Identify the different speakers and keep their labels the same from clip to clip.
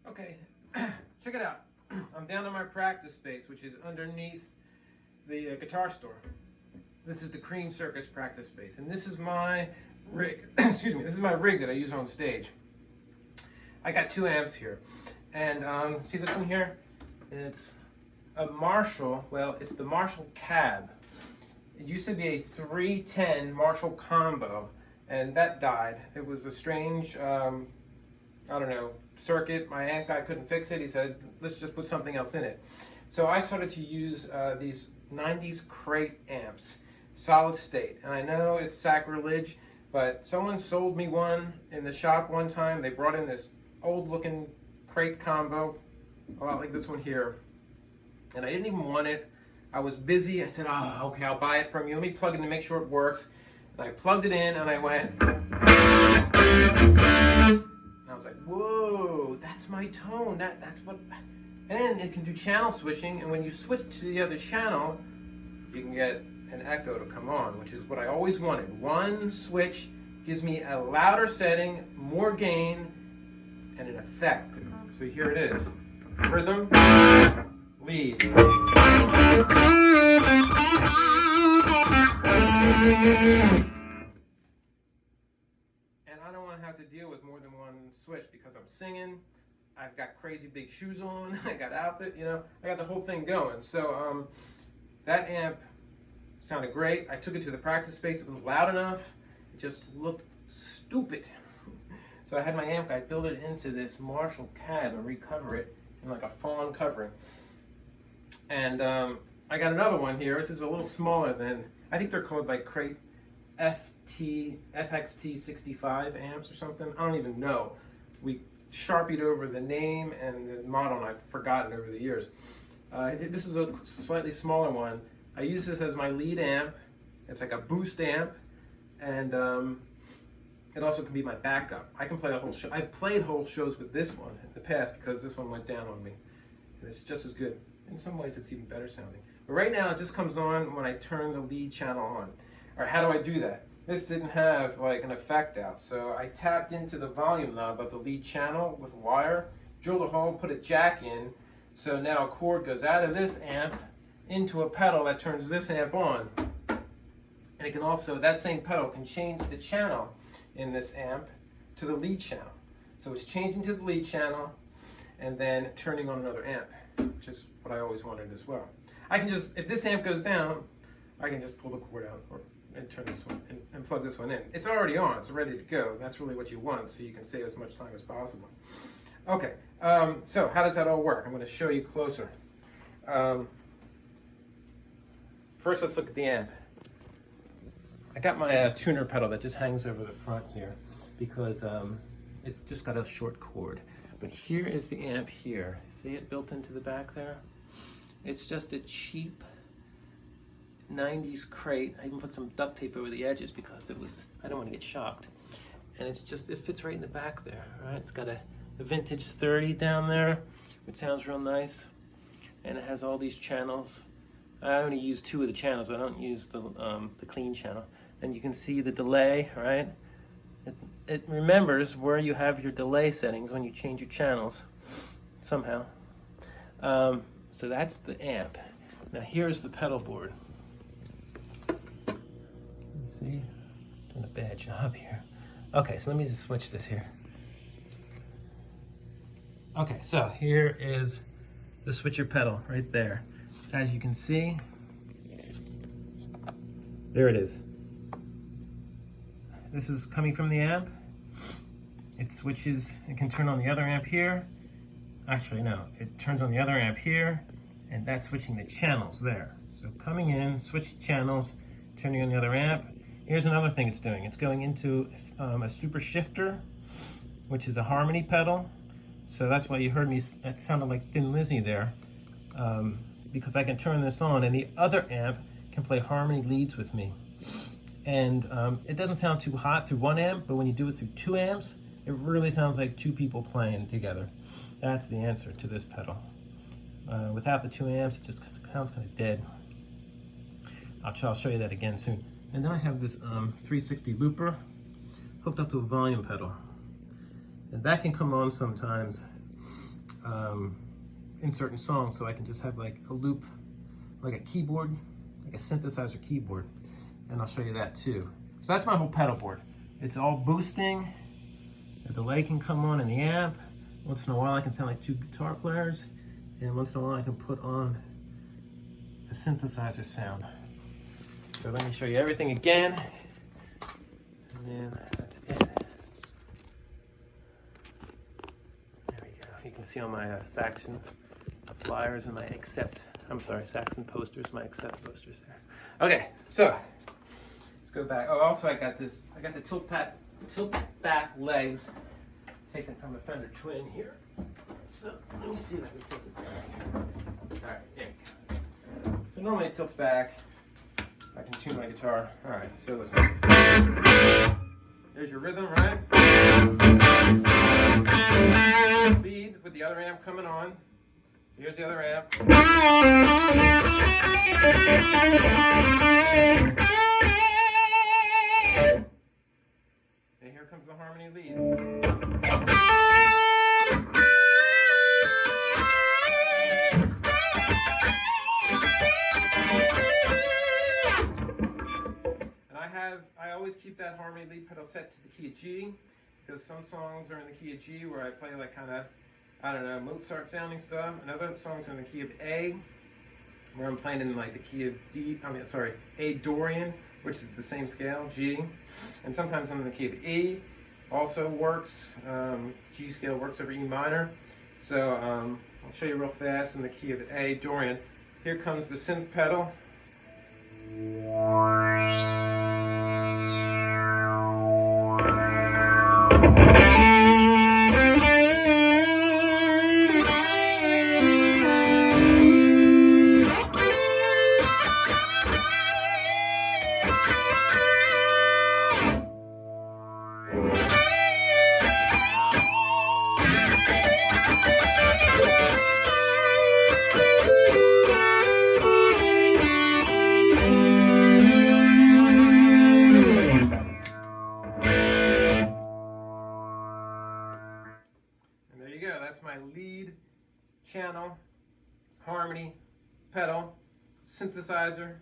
Speaker 1: Okay, check it out. I'm down in my practice space, which is underneath the guitar store. This is the Creem Circus practice space, and this is my rig. Excuse me. This is my rig that I use on stage. I got 2 amps here, and see this one here? It's a Marshall. Well, it's the Marshall Cab. It used to be a 310 Marshall combo, and that died. It was a strange, I don't know, circuit. My amp guy couldn't fix it. He said, let's just put something else in it. So I started to use these 90s crate amps, solid state. And I know it's sacrilege, but someone sold me one in the shop one time. They brought in this old looking crate combo, a lot like this one here. And I didn't even want it. I was busy. I said, oh, okay, I'll buy it from you. Let me plug it in to make sure it works. And I plugged it in and I went. And I was like, whoa, that's my tone. That's what. And it can do channel switching. And when you switch to the other channel, you can get an echo to come on, which is what I always wanted. One switch gives me a louder setting, more gain, and an effect. So here it is. Rhythm, lead. And I don't want to have to deal with more than one switch because I'm singing. I've got crazy big shoes on. I got outfit, you know. I got the whole thing going. So that amp sounded great. I took it to the practice space. It was loud enough. It just looked stupid. So I had my amp guy build it into this Marshall Cab and recover it in like a fawn covering. And I got another one here. This is a little smaller than, I think they're called like Crate FXT65 amps or something. I don't even know. We sharpied over the name and the model, and I've forgotten over the years. This is a slightly smaller one. I use this as my lead amp. It's like a boost amp, and it also can be my backup. I can play a whole show. I played whole shows with this one in the past because this one went down on me, and it's just as good. In some ways, it's even better sounding. But right now, it just comes on when I turn the lead channel on. All right, how do I do that? This didn't have like an effect out, so I tapped into the volume knob of the lead channel with wire, drilled a hole, put a jack in, so now a cord goes out of this amp into a pedal that turns this amp on. And it can also, that same pedal can change the channel in this amp to the lead channel. So it's changing to the lead channel and then turning on another amp, which is what I always wanted as well. I can just, if this amp goes down, I can just pull the cord out and turn this one and plug this one in. It's already on, it's ready to go. That's really what you want, so you can save as much time as possible. Okay, so how does that all work? I'm going to show you closer. First, let's look at the amp. I got my tuner pedal that just hangs over the front here because it's just got a short cord. But here is the amp here. See it built into the back there? It's just a cheap 90s crate. I even put some duct tape over the edges because it was, I don't want to get shocked. And it's just, it fits right in the back there, right? It's got a vintage 30 down there, which sounds real nice. And it has all these channels. I only use 2 of the channels. I don't use the clean channel. And you can see the delay, right? It remembers where you have your delay settings when you change your channels, somehow. So that's the amp. Now here's the pedal board. You see, doing a bad job here. Okay, so let me just switch this here. Okay, so here is the switcher pedal right there. As you can see, there it is. This is coming from the amp. It switches, it can turn on the other amp here. Actually, no, it turns on the other amp here, and that's switching the channels there. So coming in, switching channels, turning on the other amp. Here's another thing it's doing. It's going into a super shifter, which is a Harmony pedal. So that's why you heard me, that sounded like Thin Lizzy there. Because I can turn this on and the other amp can play harmony leads with me. And it doesn't sound too hot through one amp, but when you do it through 2 amps, it really sounds like 2 people playing together. That's the answer to this pedal. Without the 2 amps, it just sounds kind of dead. I'll show you that again soon. And then I have this 360 looper, hooked up to a volume pedal. And that can come on sometimes in certain songs, so I can just have like a loop, like a keyboard, like a synthesizer keyboard. And I'll show you that too. So that's my whole pedal board. It's all boosting. The delay can come on in the amp. Once in a while I can sound like two guitar players. And once in a while I can put on a synthesizer sound. So let me show you everything again. And then that's it. There we go. You can see on my Saxon flyers and my Saxon posters, my accept posters there. Okay, so let's go back. Oh, also I got the tilt back legs taken from the Fender Twin here. So let me see if I can tilt it back. All right, there we go. So normally it tilts back. I can tune my guitar. All right, so listen. There's your rhythm, right? Lead with the other amp coming on. So here's the other amp. And here comes the harmony lead. I always keep that harmony lead pedal set to the key of G, because some songs are in the key of G where I play like kind of, I don't know, Mozart sounding stuff, and other songs are in the key of A, where I'm playing in like the key of A Dorian, which is the same scale, G, and sometimes I'm in the key of E, also works, G scale works over E minor, so I'll show you real fast in the key of A Dorian. Here comes the synth pedal. That's my lead channel, harmony, pedal, synthesizer,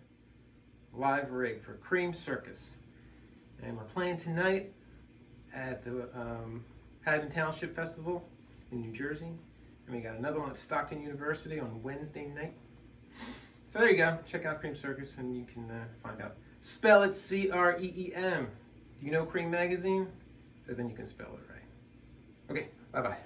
Speaker 1: live rig for Creem Circus. And we're playing tonight at the Haddon Township Festival in New Jersey. And we got another one at Stockton University on Wednesday night. So there you go. Check out Creem Circus and you can find out. Spell it C-R-E-E-M. Do you know Creem Magazine? So then you can spell it right. Okay, bye-bye.